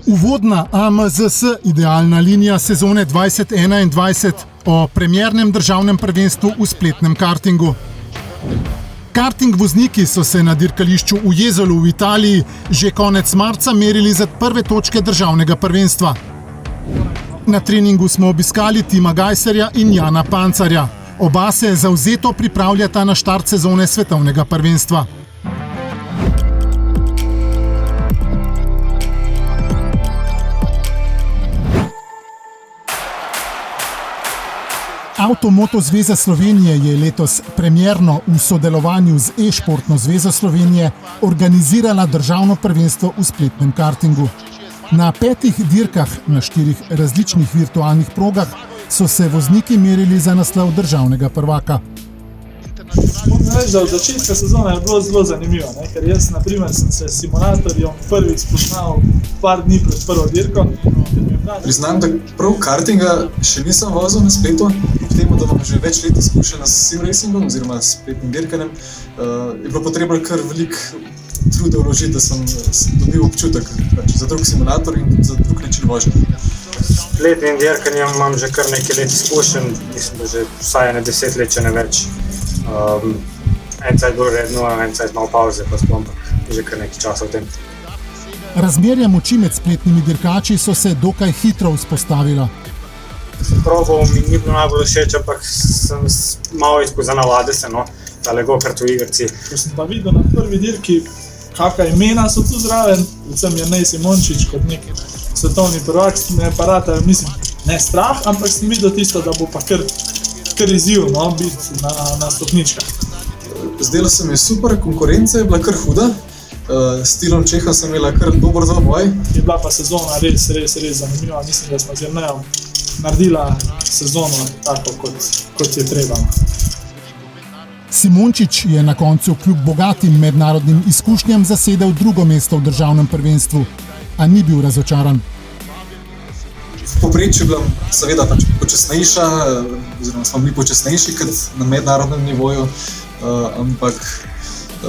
Uvodna AMZS idealna linija sezone 2021 o premiernem državnem prvenstvu v spletnem kartingu. Karting vozniki so se na dirkališču v Jezolu v Italiji že konec marca merili za prve točke državnega prvenstva. Na treningu smo obiskali Tima Gajserja in Jana Pancarja. Oba se zavzeto pripravljata na štart sezone svetovnega prvenstva. Avtomoto zveza Slovenije je letos premierno v sodelovanju z E-športno zvezo Slovenije organizirala državno prvenstvo v spletnem kartingu. Na 5 dirkah na 4 različnih virtualnih progah so se vozniki merili za naslov državnega prvaka. Od začetka sezone je bilo zelo zanimivo, ker jaz sem se s simulatorjem prvič spoznal par dni pred prvo dirko. Priznam, da prav kartinga še nisem vozil na spletu, ob temu, da imam že več let izkušenj s simracingom oziroma s spletnim dirkanjem, je bilo potrebno kar veliko truda vložiti, da sem dobil občutek za drug simulator in za drug način vožnje. S spletnim dirkanjem imam že kar nekaj let izkušenj, mislim, da že vsaj 10 let, če ne več. En cajt bolj redno, en cajt malo pauze, pa sploh že kar nekaj časa v tem. Razmerja moči med spletnimi dirkači so se dokaj hitro vzpostavila. Probal mi ni bilo najbolj všeč, ampak sem malo izkuza navade se, tale go-kart v igrici. Ko sem pa videl na prvi dirki, kakva imena so tu zraven, predvsem Jernej Simončič kot neki svetovni prvak, me je parata, mislim, ne strah, ampak sem videl tisto, da bo pa kar izziv, biti na stopničkah. Zdelo se mi je super, konkurenca je bila kar huda. S Tilom Čehom sem imela kar dober dvoboj. Je bila pa sezona res zanimiva. Mislim, da smo z Jernejem naredila sezono tako, kot je treba. Simončič je na koncu kljub bogatim mednarodnim izkušnjam zasedel drugo mesto v državnem prvenstvu, a ni bil razočaran. Povprečju je bila seveda počasnejša, oziroma smo bili počasnejši kot na mednarodnem nivoju, ampak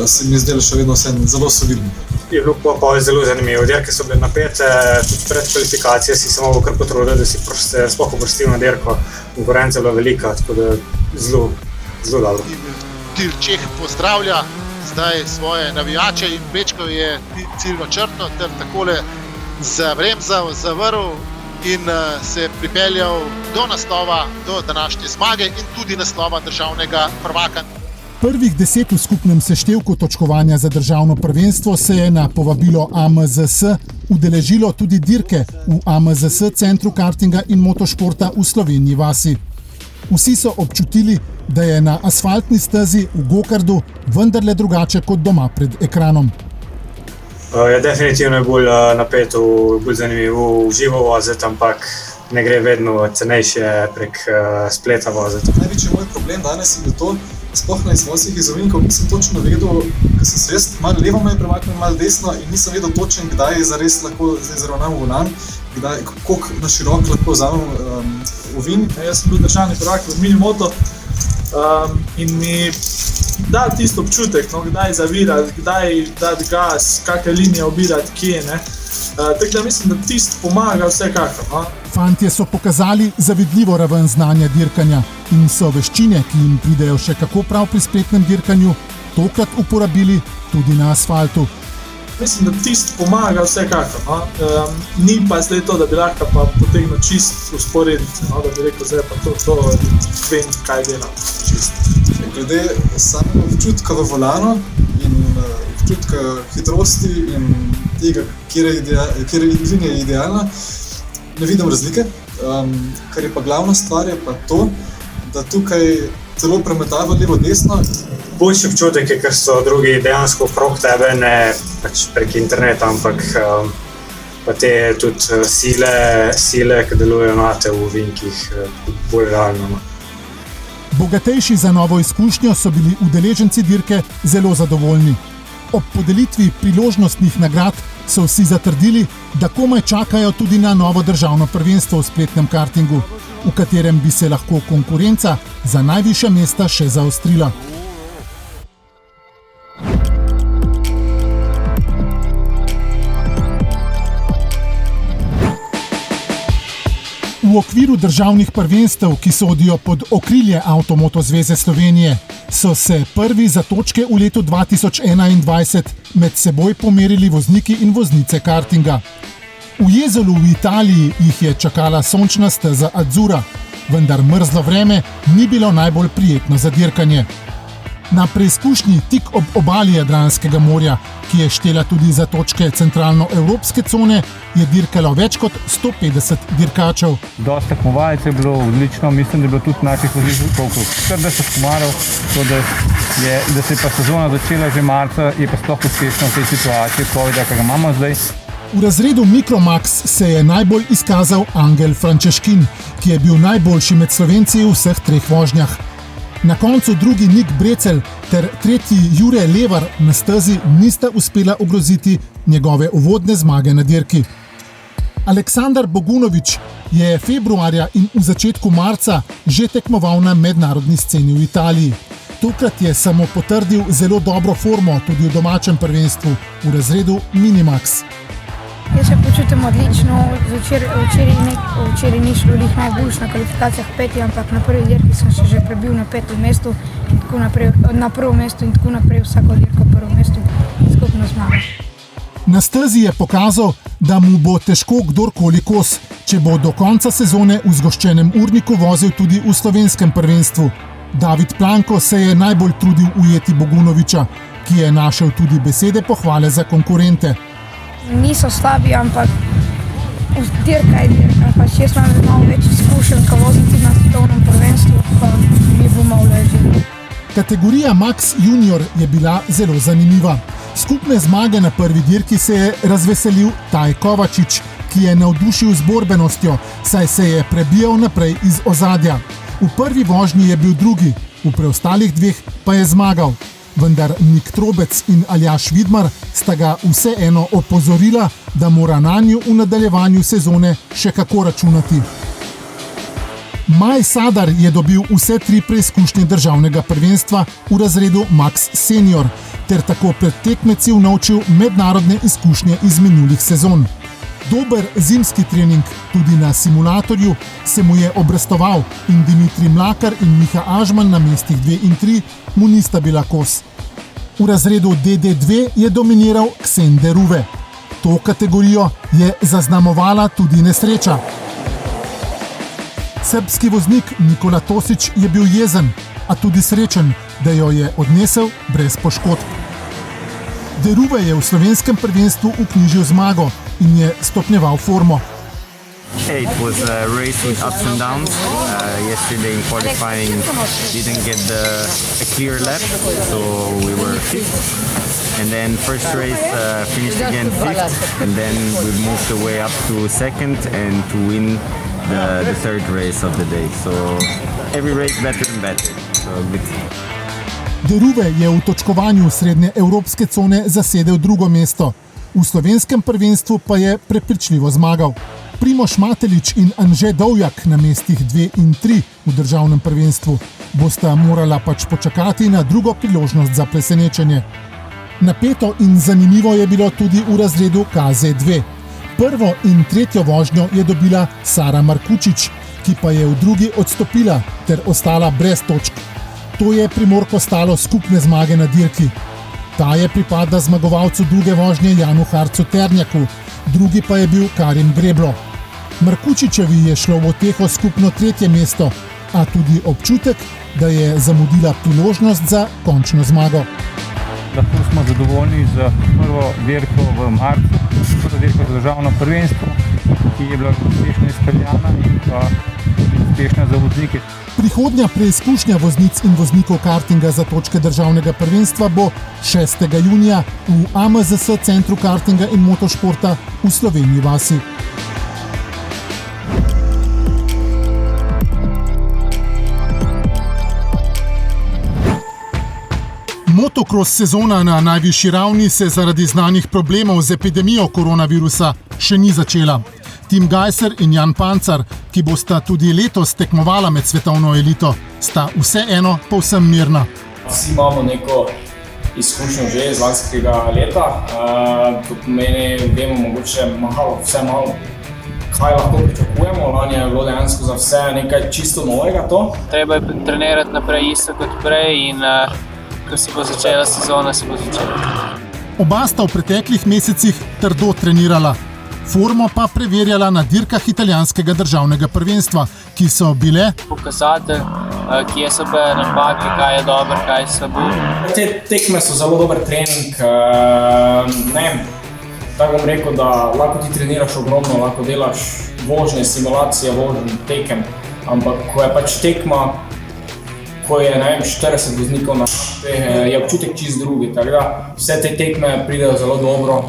se mi je zdelo še vedno vse zelo solidno. Je bilo pa zelo zanimivo. Dirke so bile napete, tudi pred kvalifikacije si se mogel kar potruditi, da si sploh uprstil na dirko. Konkurenca je bila velika, tako da zelo dobro. Til Čeh pozdravlja zdaj svoje navijače in prečkal je ciljno črto ter takole zavremzal, zavrl in se pripeljal do naslova, do današnje zmage in tudi naslova državnega prvaka. Prvih 10 v skupnem seštevku točkovanja za državno prvenstvo se je na povabilo AMZS udeležilo tudi dirke v AMZS centru kartinga in motošporta v Slovenji vasi. Vsi so občutili, da je na asfaltni stezi v gokardu vendarle drugače kot doma pred ekranom. Definitivno je bolj napeto, bolj zanimivo v živo voziti, ampak ne gre vedno cenejše prek spleta voziti. Največji moj problem danes je bil to, sploh na izvozih iz ovinkov nisem točno vedel, ker sem se jaz malo levo me je premaknil, malo desno in nisem vedel točno, kdaj je zares lahko zravnam volan, koliko na širok lahko vzamem ovin. Jaz sem bil državni prvak v minimoto in mi da tisto občutek, kdaj zavirati, kdaj dati gas, kakve linije obirati, kje, tako da mislim, da tisto pomaga vsekakor. Fantje so pokazali zavidljivo raven znanja dirkanja in so veščine, ki jim pridejo še kako prav pri spletnem dirkanju, tokrat uporabili tudi na asfaltu. Mislim, da tisto pomaga vsekakor. Ni pa zdaj to, da bi lahko pa potegnil čist usporednice, da bi rekel, zdaj pa to vem, kaj delam čist. Glede samega občutka v volanu in občutka hitrosti in tega, kjer linija je idealna, ne vidim razlike, kar je pa glavna stvar je pa to, da tukaj celo premetava levo-desno. Boljši občutek je, ker so drugi dejansko okrog tebe, ne pač prek interneta, ampak pa te tudi sile, ki delujejo na te v ovinkih, bolj realno. Bogatejši za novo izkušnjo so bili udeleženci dirke zelo zadovoljni. Ob podelitvi priložnostnih nagrad so vsi zatrdili, da komaj čakajo tudi na novo državno prvenstvo v spletnem kartingu, v katerem bi se lahko konkurenca za najvišja mesta še zaostrila. V okviru državnih prvenstev, ki sodijo pod okrilje Avtomoto zveze Slovenije, so se prvi za točke v letu 2021 med seboj pomerili vozniki in voznice kartinga. V Jezelu v Italiji jih je čakala sončna steza Azzurra, vendar mrzlo vreme ni bilo najbolj prijetno za dirkanje. Na preizkušnji tik ob obali Jadranskega morja, ki je štela tudi za točke centralnoevropske cone, je dirkalo več kot 150 dirkačev. Dosti tekmovalcev je bilo odlično, mislim, da je bilo tudi naših voznikov okrog 40 komarov, da se je pa sezona začela že marca, je pa sploh uspešno v tej situaciji COVID-a, ki ga imamo zdaj. V razredu Mikromax se je najbolj izkazal Angel Frančeškin, ki je bil najboljši med Slovenci v vseh treh vožnjah. Na koncu drugi Nik Brecelj ter tretji Jure Levar na stezi nista uspela ogroziti njegove uvodne zmage na dirki. Aleksandar Bogunović je februarja in v začetku marca že tekmoval na mednarodni sceni v Italiji. Tokrat je samo potrdil zelo dobro formo tudi v domačem prvenstvu v razredu Minimax. Jaz se počutim odlično, včeraj ni šlo lih najboljš na kvalifikacijah peti, ampak na prvi dirki sem se že prebil na peto mesto in tako naprej, na prvo mesto in tako naprej vsako dirko prvo mesto skupno zmaga. Na stezi je pokazal, da mu bo težko kdorkoli kos, če bo do konca sezone v zgoščenem urniku vozil tudi v slovenskem prvenstvu. David Planko se je najbolj trudil ujeti Bogunovića, ki je našel tudi besede pohvale za konkurente. Niso slabi, ampak dirka je dirka, pač jaz imam malo več izkušenj, ko vozim tudi na svetovnem prvenstvu, pa mi bo malo lažje. Kategorija Max Junior je bila zelo zanimiva. Skupne zmage na prvi dirki se je razveselil Taj Kovačič, ki je navdušil z borbenostjo, saj se je prebijal naprej iz ozadja. V prvi vožnji je bil drugi, v preostalih dveh pa je zmagal. Vendar Nik Trobec in Aljaž Vidmar sta ga vseeno opozorila, da mora nanju v nadaljevanju sezone še kako računati. Maj Sadar je dobil vse tri preizkušnje državnega prvenstva v razredu Max Senior ter tako pred tekmeci vnovčil mednarodne izkušnje iz minulih sezon. Dober zimski trening tudi na simulatorju se mu je obrestoval in Dimitrij Mlakar in Miha Ažman na mestih 2 in 3 mu nista bila kos. V razredu DD2 je dominiral Ksen Deruve. To kategorijo je zaznamovala tudi nesreča. Srbski voznik Nikola Tosić je bil jezen, a tudi srečen, da jo je odnesel brez poškodb. Deruve je v slovenskem prvenstvu vknjižil zmago in je stopnjeval formo. It was a race with ups and downs. Yesterday in qualifying didn't get a clear lap, so we were fifth. And then first race finished again fifth, and then we moved the way up to second and to win the third race of the day. So every race better and better. So good. Deruve je v točkovanju srednje evropske cone zasedel drugo mesto. V slovenskem prvenstvu pa je prepričljivo zmagal. Primož Matelič in Anže Dovjak na mestih 2 in 3 v državnem prvenstvu bosta morala pač počakati na drugo priložnost za presenečenje. Napeto in zanimivo je bilo tudi v razredu KZ2. Prvo in tretjo vožnjo je dobila Sara Markučič, ki pa je v drugi odstopila ter ostala brez točk. To je Primorko stalo skupne zmage na dirki. Ta je pripadla zmagovalcu druge vožnje Janu Harcu Ternjaku, drugi pa je bil Karim Greblo. Markučičevi je šlo v oteho skupno tretje mesto, a tudi občutek, da je zamudila priložnost za končno zmago. Lahko smo zadovoljni z prvo dirko v marcu, prvo dirko za državno prvenstvo, ki je bila uspešno izpeljana in pa uspešna za voznike. Prihodnja preizkušnja voznic in voznikov kartinga za točke državnega prvenstva bo 6. junija v AMZS Centru kartinga in motošporta v Slovenji vasi. Motocross sezona na najvišji ravni se zaradi znanih problemov z epidemijo koronavirusa še ni začela. Tim Gajser in Jan Pancar, ki bosta tudi letos tekmovala med svetovno elito, sta vseeno povsem mirna. Vsi imamo neko izkušnjo že iz lanskega leta, to pomeni, vemo mogoče vse malo, kaj lahko pričakujemo. Lani je bilo dejansko za vse nekaj čisto novega to. Treba je trenirati naprej isto kot prej in ko se bo začela sezona, se bo začela. Oba sta v preteklih mesecih trdo trenirala. Formo pa preverjala na dirkah italijanskega državnega prvenstva, ki so bile pokazatelj, kje so bile napake, kaj je dobro, kaj je slabo. Te tekme so zelo dober trening. Tako bom rekel, da lahko ti treniraš ogromno, lahko delaš vožnje, simulacije vožnje, tekem, ampak ko je pač tekma, ko je 40 voznikov na je občutek čist drugi, tako da vse te tekme pridejo zelo dobro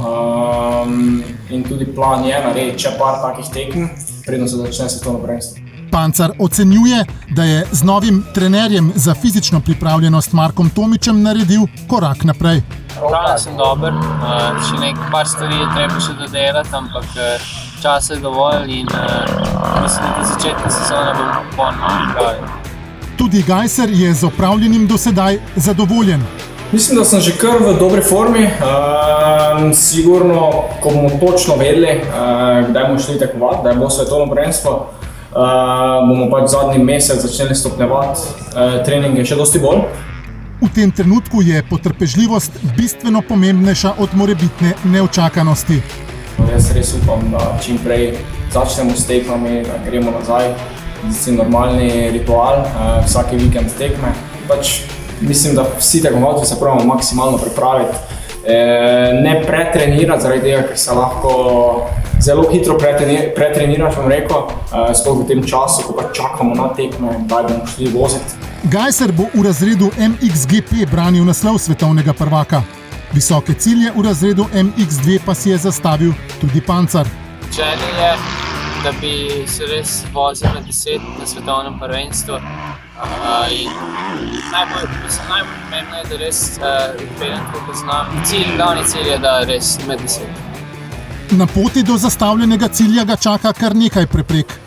in tudi plan je narediti še par takih tekem, preden se začne svetovno prvenstvo. Pancar ocenjuje, da je z novim trenerjem za fizično pripravljenost Markom Tomičem naredil korak naprej. Pravno sem dober, še par stvari je treba še dodelati, ampak čas je dovolj in mislim, da začetka sezona bom popolnoma pripravljen. Tudi Gajser je z opravljenim do sedaj zadovoljen. Mislim, da sem že kar v dobri formi. Sigurno, ko bomo točno vedeli, kdaj bomo šli tekmovati, kdaj bo svetovno prvenstvo, bomo pač zadnji mesec začeli stopnjevati treninge še dosti bolj. V tem trenutku je potrpežljivost bistveno pomembnejša od morebitne neučakanosti. Jaz res upam, da čim prej začnemo s tekmami, da gremo nazaj. Normalni ritual, vsaki vikend tekme. Mislim, da vsi tekmovalci se probamo maksimalno pripraviti. Ne pretrenirati, zaradi tega, ker se lahko zelo hitro pretreniraš, bom rekel, sploh v tem času, ko čakamo na tekme, da bomo šli voziti. Gajser bo v razredu MXGP branil naslov svetovnega prvaka. Visoke cilje v razredu MX2 pa si je zastavil tudi Pancar. Želja je, da bi se res vozil na 10 na svetovnem prvenstvu. Najbolj pomembno je, da res odpeljem, koliko znam. Glavni cilj je, da res med 10. Na poti do zastavljenega cilja ga čaka kar nekaj preprek.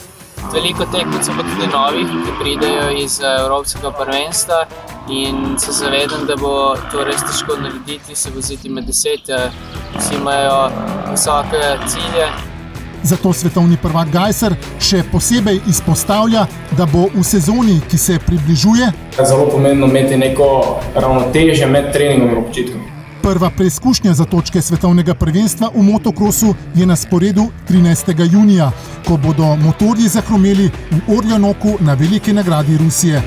Veliko tekmecev pa tudi novih, ki pridejo iz evropskega prvenstva in se zavedam, da bo to res težko narediti, se voziti med 10. Vsi imajo visoke cilje. Zato svetovni prvak Gajser še posebej izpostavlja, da bo v sezoni, ki se približuje, zelo pomembno imeti neko ravnotežje med treningom in počitkom. Prva preizkušnja za točke svetovnega prvenstva v motokrosu je na sporedu 13. junija, ko bodo motorji zahrumeli v Orljonoku na veliki nagradi Rusije.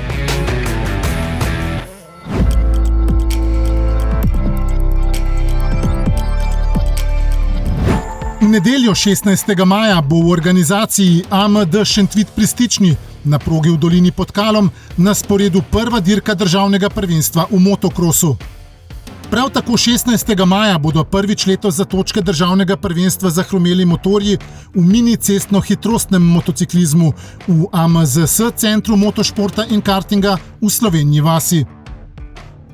V nedeljo 16. maja bo v organizaciji AMD Šentvid pri Stični na progi v dolini pod Kalom na sporedu prva dirka državnega prvenstva v motokrosu. Prav tako 16. maja bodo prvič letos za točke državnega prvenstva zahrumeli motorji v mini cestno hitrostnem motociklizmu v AMZS centru motošporta in kartinga v Slovenji vasi.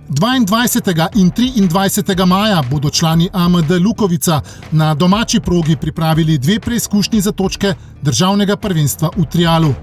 22. in 23. maja bodo člani AMD Lukovica na domači progi pripravili 2 preizkušnji za točke državnega prvenstva v trialu.